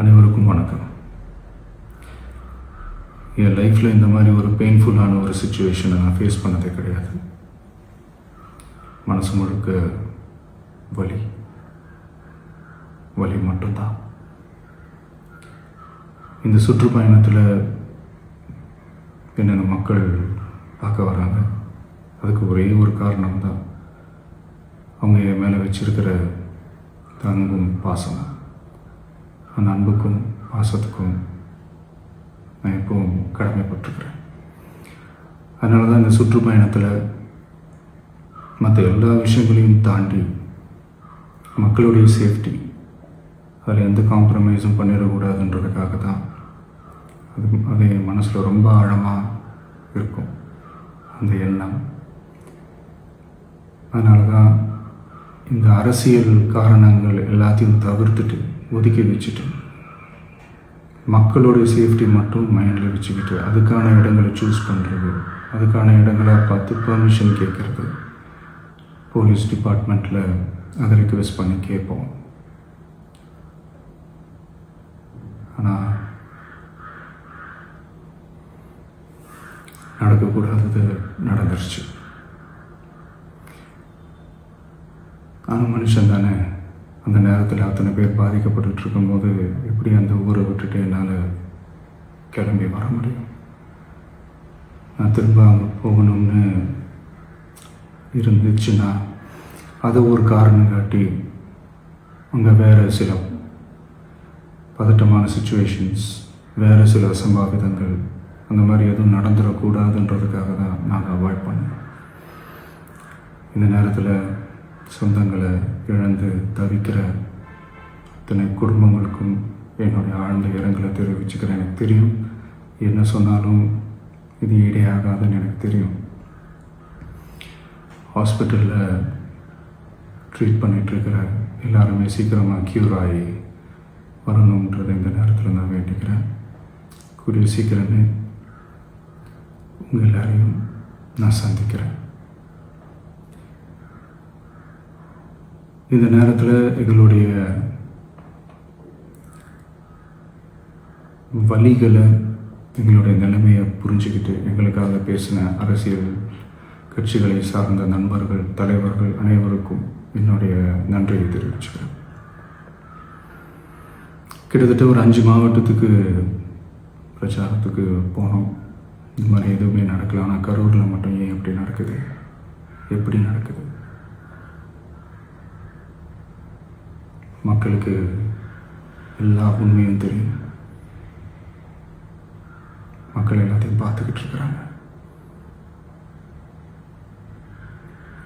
அனைவருக்கும் வணக்கம். என் லைஃப்பில் இந்த மாதிரி ஒரு பெயின்ஃபுல்லான ஒரு சுச்சுவேஷனை நான் ஃபேஸ் பண்ணதே கிடையாது. மனசு முழுக்க வலி வலி மட்டும்தான். இந்த சுற்றுப்பயணத்தில் என்னென்ன மக்கள் பார்க்க வராங்க, அதுக்கு ஒரே ஒரு காரணம் தான், அவங்க என் மேலே வச்சிருக்கிற அன்பும் பாசம். அந்த அன்புக்கும் பாசத்துக்கும் நான் எப்பவும் கடமைப்பட்டிருக்கிறேன். அதனால தான் இந்த சுற்றுப்பயணத்தில் மற்ற எல்லா விஷயங்களையும் தாண்டி மக்களுடைய சேஃப்டி, அதில் எந்த காம்ப்ரமைஸும் பண்ணிடக்கூடாதுன்றதுக்காக தான் அது என் மனசில் ரொம்ப ஆழமாக இருக்கும் அந்த எண்ணம். அதனால தான் இந்த அரசியல் காரணங்கள் எல்லாத்தையும் தவிர்த்துட்டு ஒதுக்கி வச்சுட்டு மக்களுடைய சேஃப்டி மட்டும் மைண்டில் வச்சுக்கிட்டு அதுக்கான இடங்களை சூஸ் பண்ணுறது, அதுக்கான இடங்களை பார்த்து பெர்மிஷன் கேட்குறது, போலீஸ் டிபார்ட்மெண்ட்டில் அதை ரிக்வெஸ்ட் பண்ணி கேட்போம். ஆனால் நடக்கக்கூடாதது நடந்துருச்சு. ஆனால் மனுஷன் தானே, அந்த நேரத்தில் அத்தனை பேர் பாதிக்கப்பட்டு இருக்கும்போது எப்படி அந்த ஊரை விட்டுட்டு என்னால் கிளம்பி வர முடியும்? நான் திரும்ப அங்கே போகணும்னு இருந்துச்சுன்னா அதை ஒரு காரணம் காட்டி அங்கே வேறு சில பதட்டமான சுச்சுவேஷன்ஸ், வேறு சில அசம்பாவிதங்கள் அந்த மாதிரி எதுவும் நடந்துடக்கூடாதுன்றதுக்காக தான் நாங்கள் அவாய்ட் பண்ணோம். இந்த நேரத்தில் சொந்தங்களை இழந்து தவிக்கிற அத்தனை குடும்பங்களுக்கும் என்னுடைய ஆழ்ந்த இரங்கலை தெரிவிச்சுக்கிறேன். எனக்கு தெரியும், என்ன சொன்னாலும் இது ஈடேயாகாதுன்னு எனக்கு தெரியும். ஹாஸ்பிட்டலில் ட்ரீட் பண்ணிகிட்ருக்கிற எல்லாருமே சீக்கிரமாக க்யூர் ஆகி வரணுன்றதை இந்த நேரத்தில் நான் வேண்டிக்கிறேன். கூடிய சீக்கிரமே உங்கள் எல்லாரையும் நான் சந்திக்கிறேன். இந்த நேரத்தில் எங்களுடைய வலிகளை, எங்களுடைய நிலைமையை புரிஞ்சுக்கிட்டு எங்களுக்காக பேசின அரசியல் கட்சிகளை சார்ந்த நண்பர்கள், தலைவர்கள் அனைவருக்கும் என்னுடைய நன்றியை தெரிவிச்சுக்கிறேன். கிட்டத்தட்ட ஒரு 5 மாவட்டத்துக்கு பிரச்சாரத்துக்கு போனோம். இந்த மாதிரி எதுவுமே நடக்கல. ஆனால் கரூரில் மட்டும் ஏன் எப்படி நடக்குது, எப்படி நடக்குது? மக்களுக்கு எல்லா உண்மையும் தெரியும். மக்கள் எல்லாத்தையும் பார்த்துக்கிட்டு இருக்கிறாங்க.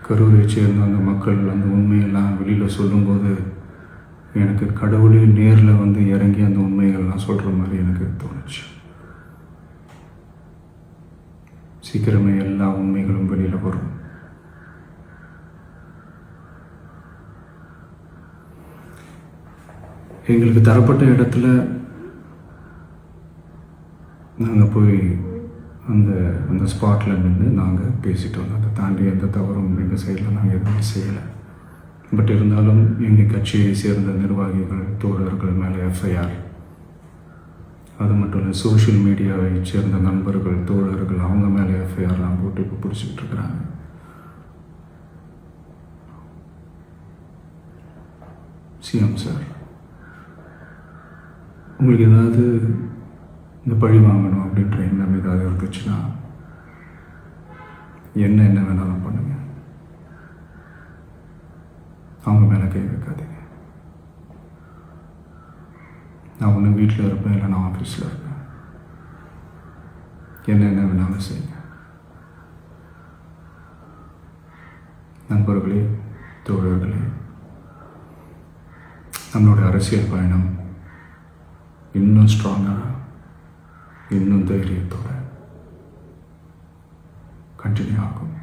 கரூரை சேர்ந்த அந்த மக்கள் அந்த உண்மையெல்லாம் வெளியில் சொல்லும்போது எனக்கு கடவுளே நேரில் வந்து இறங்கி அந்த உண்மைகள்லாம் சொல்கிற மாதிரி எனக்கு தோணுச்சு. சீக்கிரமே எல்லா உண்மைகளும் வெளியில் வரும். எங்களுக்கு தரப்பட்ட இடத்துல நாங்கள் போய் அந்த ஸ்பாட்டில் நின்று நாங்கள் பேசிட்டோம். அதை தாண்டி எந்த தவறும் எங்கள் சைடில் நாங்கள் எதுவுமே செய்யலை. பட் இருந்தாலும் எங்கள் கட்சியை சேர்ந்த நிர்வாகிகள், தோழர்கள் மேலே எஃப்ஐஆர், அது மட்டும் இல்லை சோஷியல் மீடியாவை சேர்ந்த நண்பர்கள், தோழர்கள் அவங்க மேலே எஃப்ஐஆர்லாம் போட்டு இப்போ பிடிச்சிக்கிட்டு இருக்கிறாங்க. சிஎம் சார், உங்களுக்கு ஏதாவது இந்த பழி வாங்கணும் அப்படின்ற எண்ணம் ஏதாவது இருந்துச்சுன்னா என்ன வேணாலும் பண்ணுங்க. அவங்க மேலே கை வைக்காதீங்க. நான் ஒன்று வீட்டில் இருப்பேன், இல்லை நான் ஆஃபீஸில் இருப்பேன். என்ன வேணாலும் செய்யுங்க. நண்பர்களே, தோழர்களே, நம்மளுடைய அரசியல் பயணம் இன்னும் ஸ்ட்ராங்காக, இன்னும் தைரியத்தோடு கண்டினியூ ஆகும்.